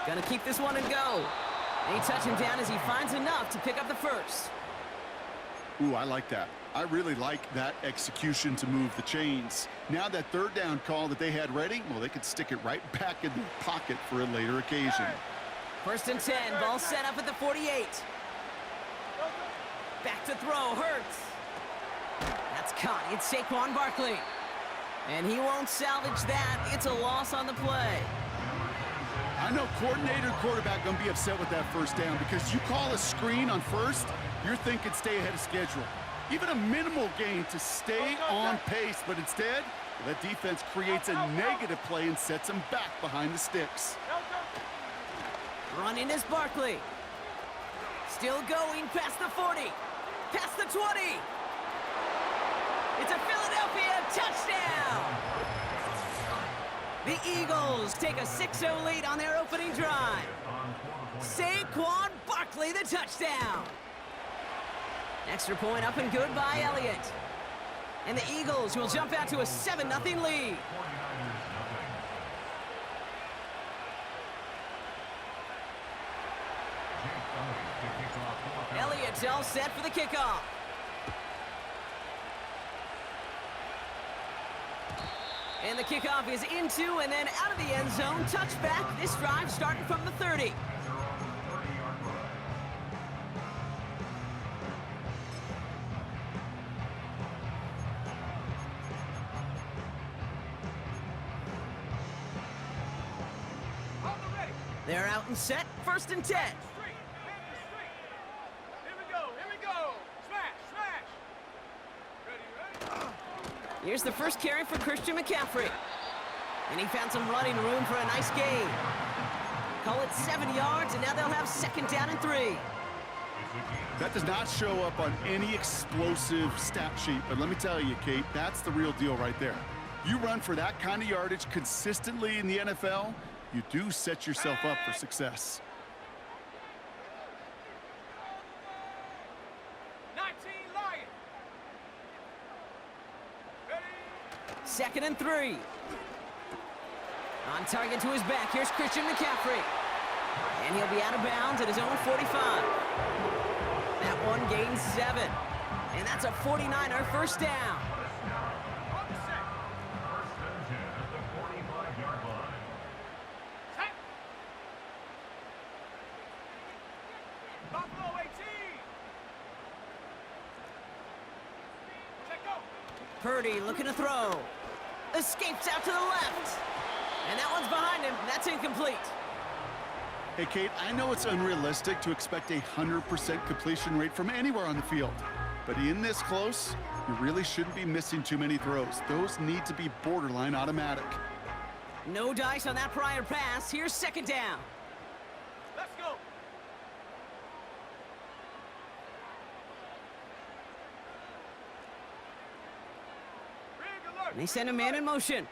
[SPEAKER 5] Gonna keep this one and go. They touch him down as he finds enough to pick up the first.
[SPEAKER 6] Ooh, I like that. I really like that execution to move the chains. Now that third down call that they had ready, well, they could stick it right back in their pocket for a later occasion.
[SPEAKER 5] 1st and 10, ball set up at the 48. Back to throw, Hurts. That's caught. It's Saquon Barkley. And he won't salvage that. It's a loss on the play.
[SPEAKER 6] I know coordinator and quarterback going to be upset with that first down because you call a screen on first, you're thinking stay ahead of schedule. Even a minimal gain to stay on pace, but instead, that defense creates a negative play and sets them back behind the sticks.
[SPEAKER 5] Running is Barkley. Still going past the 40. Past the 20. It's a Philadelphia touchdown. The Eagles take a 6-0 lead on their opening drive. Saquon Barkley, the touchdown. Extra point up and good by Elliott. And the Eagles will jump out to a 7-0 lead. Elliott's all set for the kickoff. And the kickoff is into and then out of the end zone. Touchback. This drive starting from the 30. They're out and set. 1st and 10. Here's the first carry for Christian McCaffrey. And he found some running room for a nice gain. Call it 7 yards, and now they'll have 2nd down and 3.
[SPEAKER 6] That does not show up on any explosive stat sheet, but let me tell you, Kate, that's the real deal right there. You run for that kind of yardage consistently in the NFL, you do set yourself up for success.
[SPEAKER 5] 2nd and 3. On target to his back. Here's Christian McCaffrey. And he'll be out of bounds at his own 45. That one gains 7. And that's a 49er first down. Purdy looking to throw. Escapes out to the left. And that one's behind him. That's incomplete.
[SPEAKER 6] Hey, Kate, I know it's unrealistic to expect a 100% completion rate from anywhere on the field. But in this close, you really shouldn't be missing too many throws. Those need to be borderline automatic.
[SPEAKER 5] No dice on that prior pass. Here's 2nd down.
[SPEAKER 3] Let's go.
[SPEAKER 5] And they send a man in motion.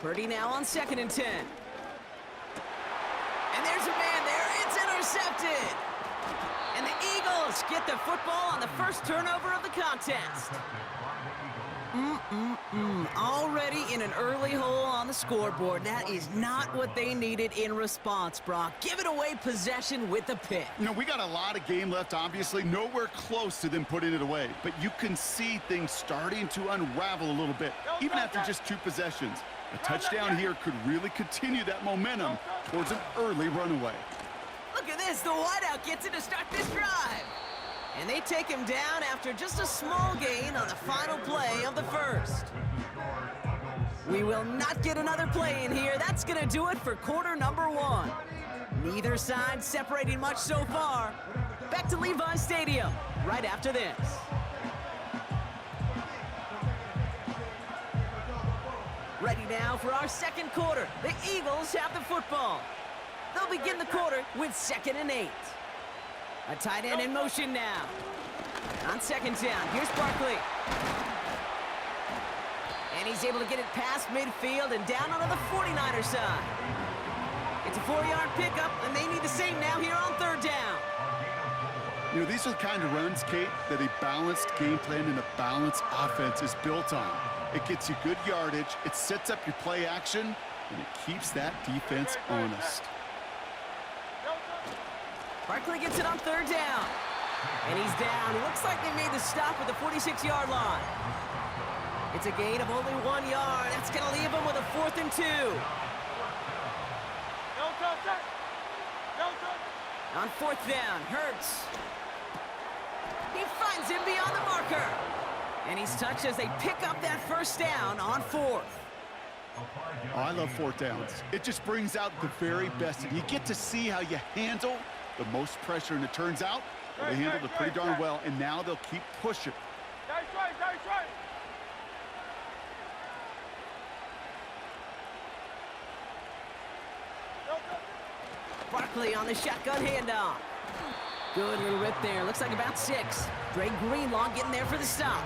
[SPEAKER 5] Purdy now on 2nd and 10. And there's a man there. It's intercepted. And the Eagles get the football on the first turnover of the contest. Already in an early hole on the scoreboard. That is not what they needed in response, Brock. Give it away possession with the pick.
[SPEAKER 6] You know, we got a lot of game left, obviously. Nowhere close to them putting it away. But you can see things starting to unravel a little bit, even after just 2 possessions. A touchdown here could really continue that momentum towards an early runaway.
[SPEAKER 5] Look at this. The wideout gets it to start this drive. And they take him down after just a small gain on the final play of the first. We will not get another play in here. That's going to do it for quarter number 1. Neither side separating much so far. Back to Levi Stadium right after this. Ready now for our second quarter. The Eagles have the football. They'll begin the quarter with 2nd and 8. A tight end in motion now. On 2nd down, here's Barkley. And he's able to get it past midfield and down onto the 49er side. It's a 4-yard pickup, and they need the same now here on 3rd down.
[SPEAKER 6] You know, these are the kind of runs, Kate, that a balanced game plan and a balanced offense is built on. It gets you good yardage, it sets up your play action, and it keeps that defense honest.
[SPEAKER 5] Barkley gets it on 3rd down. And he's down. Looks like they made the stop at the 46-yard line. It's a gain of only 1 yard. That's going to leave him with a 4th and 2. On 4th down, Hurts. He finds him beyond the marker. And he's touched as they pick up that 1st down on 4th.
[SPEAKER 6] Oh, I love 4th downs. It just brings out the very best. And you get to see how you handle the most pressure, and it turns out they handled it pretty darn well, and now they'll keep pushing.
[SPEAKER 3] Nice right.
[SPEAKER 5] Barkley on the shotgun handoff. Good little rip there. Looks like about 6. Dre Greenlaw getting there for the stop.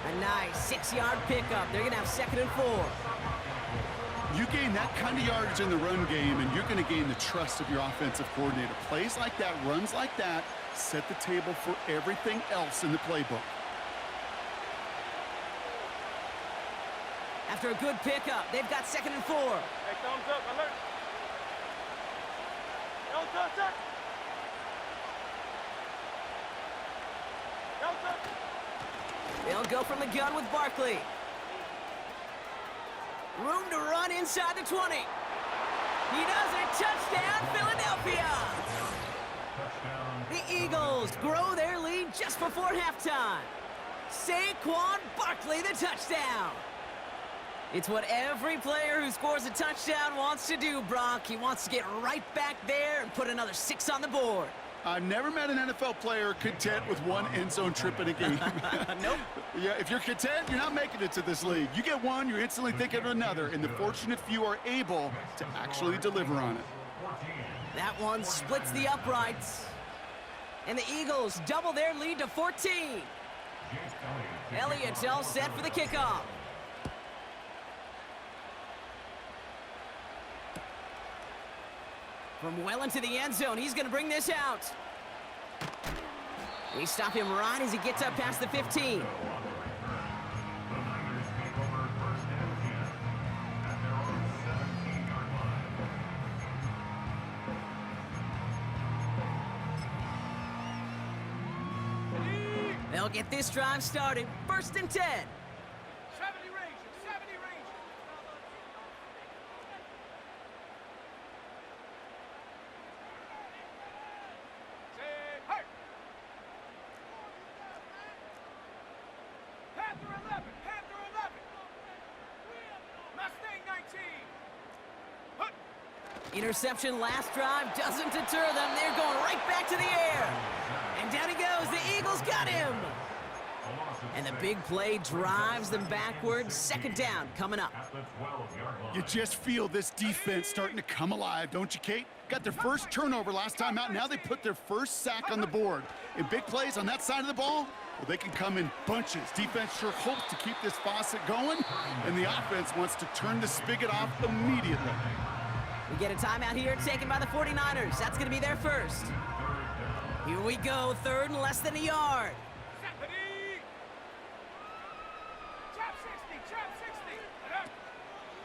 [SPEAKER 5] A nice 6-yard pickup. They're going to have 2nd and 4.
[SPEAKER 6] You gain that kind of yardage in the run game, and you're going to gain the trust of your offensive coordinator. Plays like that, runs like that, set the table for everything else in the playbook.
[SPEAKER 5] After a good pickup, they've got 2nd and 4.
[SPEAKER 3] Hey, thumbs up, alert. No touch.
[SPEAKER 5] They'll go from the gun with Barkley. Room to run inside the 20. He does it. Touchdown, Philadelphia. The Eagles grow their lead just before halftime. Saquon Barkley, the touchdown. It's what every player who scores a touchdown wants to do, Brock. He wants to get right back there and put another 6 on the board.
[SPEAKER 6] I've never met an NFL player content with 1 end zone trip in a game.
[SPEAKER 5] Nope.
[SPEAKER 6] Yeah, if you're content, you're not making it to this league. You get 1, you're instantly thinking of another, and the fortunate few are able to actually deliver on it.
[SPEAKER 5] That one splits the uprights. And the Eagles double their lead to 14. Elliott's all set for the kickoff. From well into the end zone, he's going to bring this out. They stop him right as he gets up past the 15. They'll get this drive started. 1st and 10.
[SPEAKER 3] 70 range. Panther 11. Mustang 19.
[SPEAKER 5] Interception last drive doesn't deter them. They're going right back to the air. And down he goes. The Eagles got him. And the big play drives them backwards. 2nd down coming up.
[SPEAKER 6] You just feel this defense starting to come alive, don't you, Kate? Got their first turnover last time out. Now they put their first sack on the board. In big plays on that side of the ball, well, they can come in bunches. Defense sure hopes to keep this faucet going, and the offense wants to turn the spigot off immediately.
[SPEAKER 5] We get a timeout here taken by the 49ers. That's going to be their first. Here we go. 3rd and less than a yard.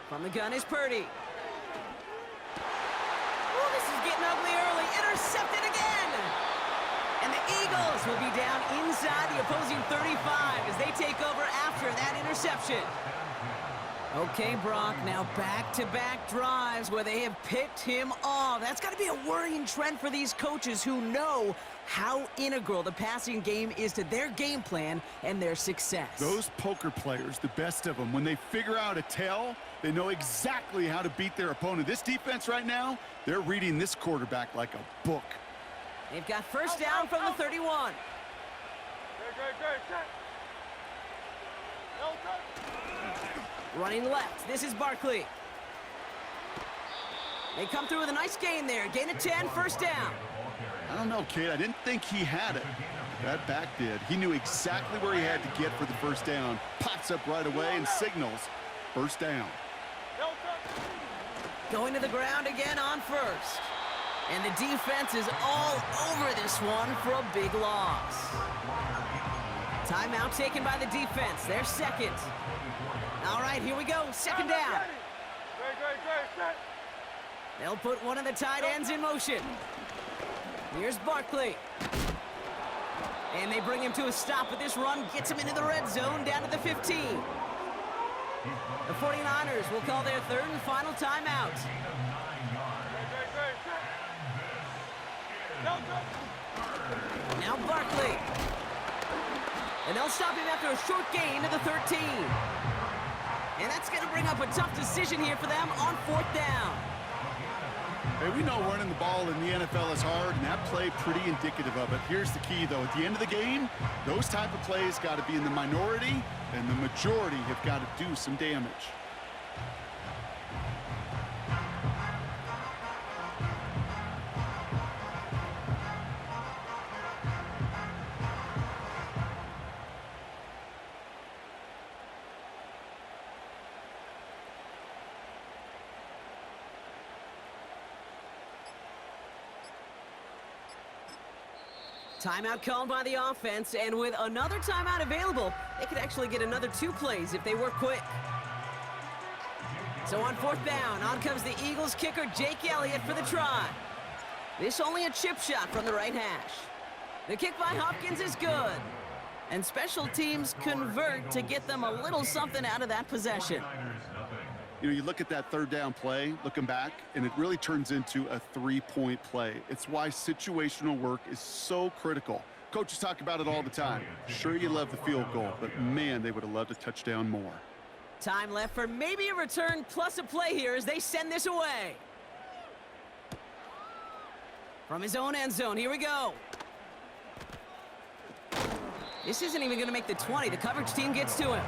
[SPEAKER 5] From the gun is Purdy. Ooh, this is getting ugly early. Intercepted again. And the Eagles will be down inside the opposing 35 as they take over after that interception. Okay, Brock, now back-to-back drives where they have picked him off. That's got to be a worrying trend for these coaches who know how integral the passing game is to their game plan and their success.
[SPEAKER 6] Those poker players, the best of them, when they figure out a tell, they know exactly how to beat their opponent. This defense right now, they're reading this quarterback like a book.
[SPEAKER 5] They've got 1st down from the 31. Running left, this is Barkley. They come through with a nice gain there. Gain of 10, 1st down.
[SPEAKER 6] I don't know, kid. I didn't think he had it. That back did. He knew exactly where he had to get for the 1st down. Pops up right away and signals 1st down.
[SPEAKER 5] Going to the ground again on first. And the defense is all over this one for a big loss. Timeout taken by the defense. Their second. All right, here we go. Second down. They'll put one of the tight ends in motion. Here's Barkley. And they bring him to a stop with this run. Gets him into the red zone down to the 15. The 49ers will call their third and final timeout. Now Barkley. And they'll stop him after a short gain to the 13. And that's going to bring up a tough decision here for them on fourth down.
[SPEAKER 6] Hey, we know running the ball in the NFL is hard, and that play pretty indicative of it. Here's the key, though. At the end of the game, those type of plays got to be in the minority, and the majority have got to do some damage.
[SPEAKER 5] Timeout called by the offense, and with another timeout available, they could actually get another 2 plays if they work quick. So on fourth down, on comes the Eagles kicker, Jake Elliott, for the try. This only a chip shot from the right hash. The kick by Hopkins is good. And special teams convert to get them a little something out of that possession.
[SPEAKER 6] You know, you look at that third down play, looking back, and it really turns into a 3-point play. It's why situational work is so critical. Coaches talk about it all the time. Sure, you love the field goal, but man, they would have loved a touchdown more.
[SPEAKER 5] Time left for maybe a return plus a play here as they send this away. From his own end zone, here we go. This isn't even going to make the 20. The coverage team gets to him.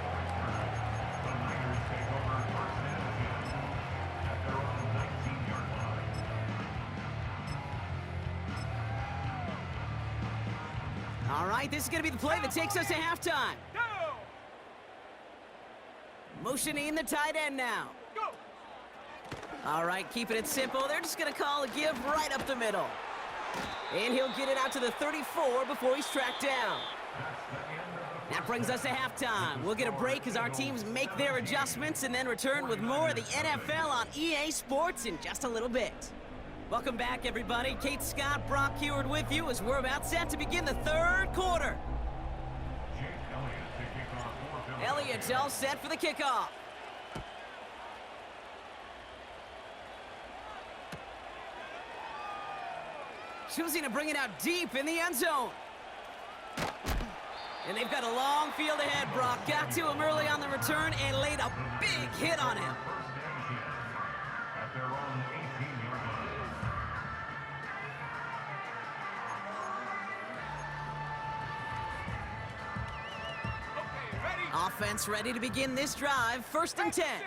[SPEAKER 5] All right, this is going to be the play that takes us to halftime. Motioning the tight end now. All right, keeping it simple. They're just going to call a give right up the middle. And he'll get it out to the 34 before he's tracked down. That brings us to halftime. We'll get a break as our teams make their adjustments and then return with more of the NFL on EA Sports in just a little bit. Welcome back, everybody. Kate Scott, Brock Heward with you as we're about set to begin the third quarter. Elliott's all set for the kickoff. Choosing to bring it out deep in the end zone. And they've got a long field ahead, Brock. Got to him early on the return and laid a big hit on him. Offense ready to begin this drive. First and 10.
[SPEAKER 3] Here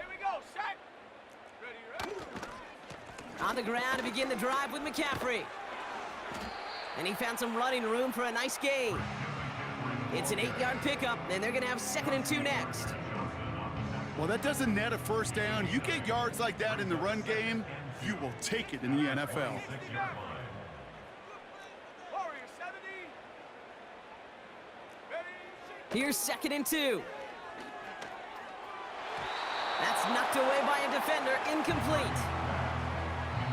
[SPEAKER 3] we go, set. Ready.
[SPEAKER 5] On the ground to begin the drive with McCaffrey. And he found some running room for a nice gain. It's an 8-yard pickup, and they're going to have 2nd and 2 next.
[SPEAKER 6] Well, that doesn't net a first down. You get yards like that in the run game, you will take it in the NFL.
[SPEAKER 5] Here's 2nd and 2. That's knocked away by a defender, incomplete.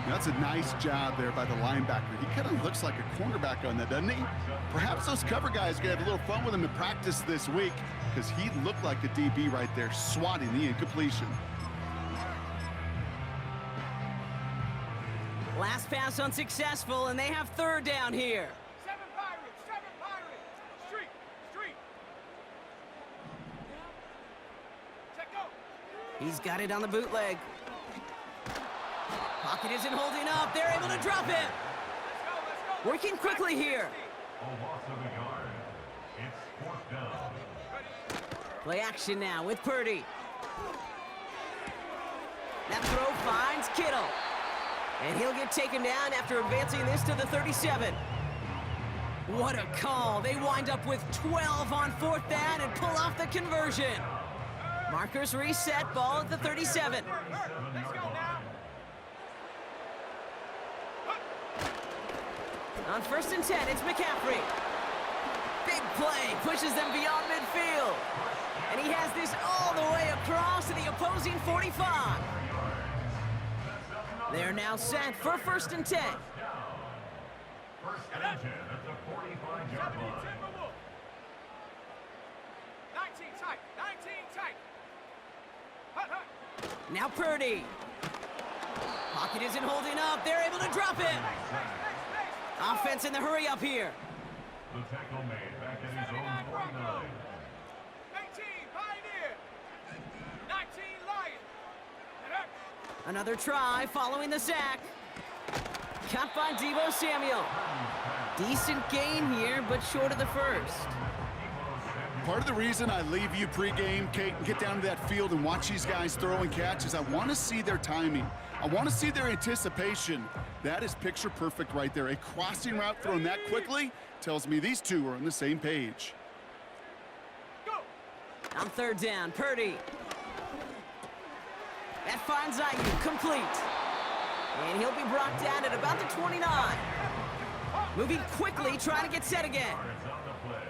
[SPEAKER 6] That's a nice job there by the linebacker. He kind of looks like a cornerback on that, doesn't he? Perhaps those cover guys are going to have a little fun with him in practice this week because he looked like a DB right there, swatting the incompletion.
[SPEAKER 5] Last pass unsuccessful, and they have 3rd down here.
[SPEAKER 3] 7 Pirates. Street. Check go.
[SPEAKER 5] He's got it on the bootleg. Pocket isn't holding up. They're able to drop it.
[SPEAKER 3] Let's go.
[SPEAKER 5] Working quickly here.
[SPEAKER 2] A loss of a yard. It's 4th down.
[SPEAKER 5] Play action now with Purdy. That throw finds Kittle. And he'll get taken down after advancing this to the 37. What a call. They wind up with 12 on 4th down and pull off the conversion. Markers reset, ball at the 37.
[SPEAKER 3] Let's go.
[SPEAKER 5] On 1st and 10, it's McCaffrey. Big play, pushes them beyond midfield. And he has this all the way across to the opposing 45. They're now set for 1st and 10.
[SPEAKER 2] First and 10 at the 45-yard line.
[SPEAKER 3] 19 tight, 19 tight.
[SPEAKER 5] Now Purdy. Pocket isn't holding up. They're able to drop it. Offense in the hurry up here.
[SPEAKER 2] The tackle made back at his own 49.
[SPEAKER 3] 18, Pioneer. 19, Lion.
[SPEAKER 5] Another try following the sack. Caught by Deebo Samuel. Decent gain here, but short of the first.
[SPEAKER 6] Part of the reason I leave you pregame, Kate, and get down to that field and watch these guys throw and catch is I want to see their timing. I want to see their anticipation. That is picture perfect right there. A crossing route thrown that quickly tells me these two are on the same page.
[SPEAKER 5] On 3rd down, Purdy. That finds Ayuk, complete. And he'll be brought down at about the 29. Moving quickly, trying to get set again.
[SPEAKER 2] Yards on the play.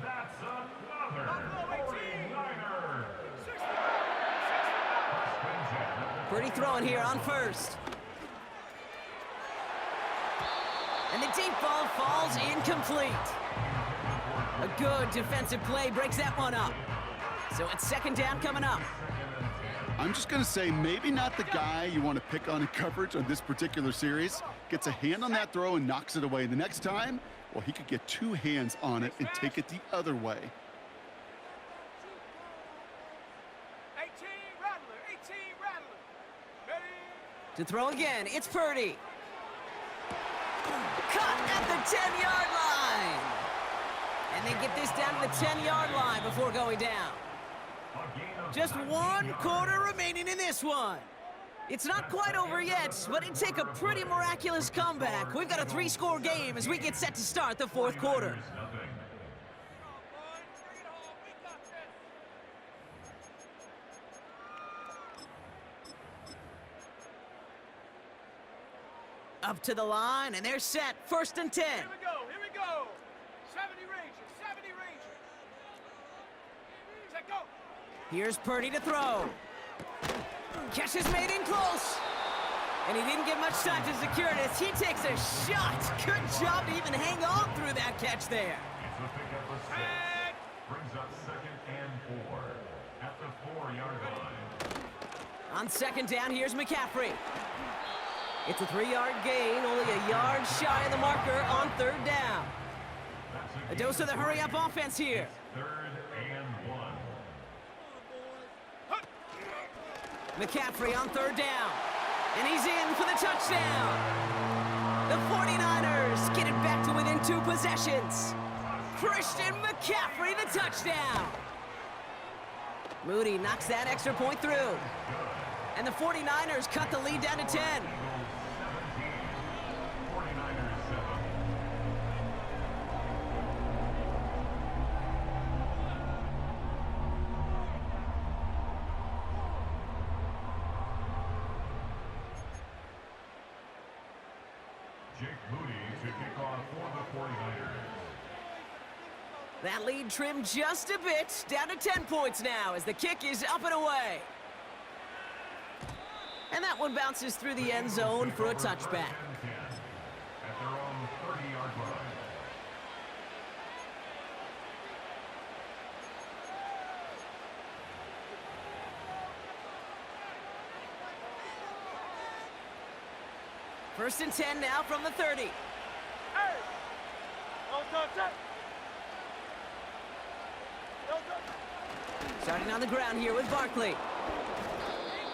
[SPEAKER 2] That's another 49er.
[SPEAKER 5] Purdy throwing here on 1st. And the deep ball falls incomplete. A good defensive play breaks that one up. So it's 2nd down coming up.
[SPEAKER 6] I'm just going to say maybe not the guy you want to pick on in coverage on this particular series. Gets a hand on that throw and knocks it away. The next time, well, he could get 2 hands on it and take it the other way.
[SPEAKER 3] 18, Rattler. 18, Rattler. Ready?
[SPEAKER 5] To throw again, it's Purdy. Caught at the 10-yard line. And they get this down to the 10-yard line before going down. Just 1 quarter remaining in this one. It's not quite over yet, but it'd take a pretty miraculous comeback. We've got a 3-score game as we get set to start the 4th quarter. Up to the line, and they're set. 1st and 10.
[SPEAKER 3] Here we go, here we go. 70 Rangers, 70 Rangers. Set, go.
[SPEAKER 5] Here's Purdy to throw. Catch is made in close. And he didn't get much time to secure it as he takes a shot. Good job to even hang on through that catch there.
[SPEAKER 2] It's a pickup of 6. Brings up 2nd and 4 at the 4-yard line.
[SPEAKER 5] On 2nd down, here's McCaffrey. It's a 3-yard gain, only a yard shy of the marker on 3rd down. A dose of the hurry-up offense here.
[SPEAKER 2] 3rd and 1.
[SPEAKER 5] McCaffrey on 3rd down. And he's in for the touchdown. The 49ers get it back to within 2 possessions. Christian McCaffrey, the touchdown. Moody knocks that extra point through. And the 49ers cut the lead down to 10.
[SPEAKER 2] 49ers 7. Jake Moody to kick off for the 49ers.
[SPEAKER 5] That lead trimmed just a bit, down to 10 points now as the kick is up and away. And that one bounces through the end zone for a touchback.
[SPEAKER 2] At their own 30-yard line.
[SPEAKER 5] First and 10 now from the 30.
[SPEAKER 3] Hey! No touch. No touch.
[SPEAKER 5] Starting on the ground here with Barkley.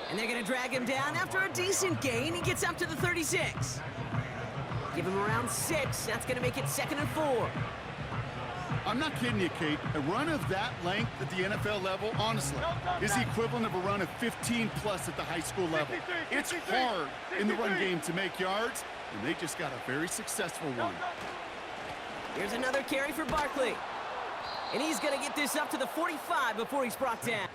[SPEAKER 5] And they're going to drag him down after a decent gain. He gets up to the 36. Give him around 6. That's going to make it 2nd and 4.
[SPEAKER 6] I'm not kidding you, Kate. A run of that length at the NFL level, honestly, is the equivalent of a run of 15-plus at the high school level. It's hard in the run game to make yards, and they just got a very successful one.
[SPEAKER 5] Here's another carry for Barkley. And he's going to get this up to the 45 before he's brought down.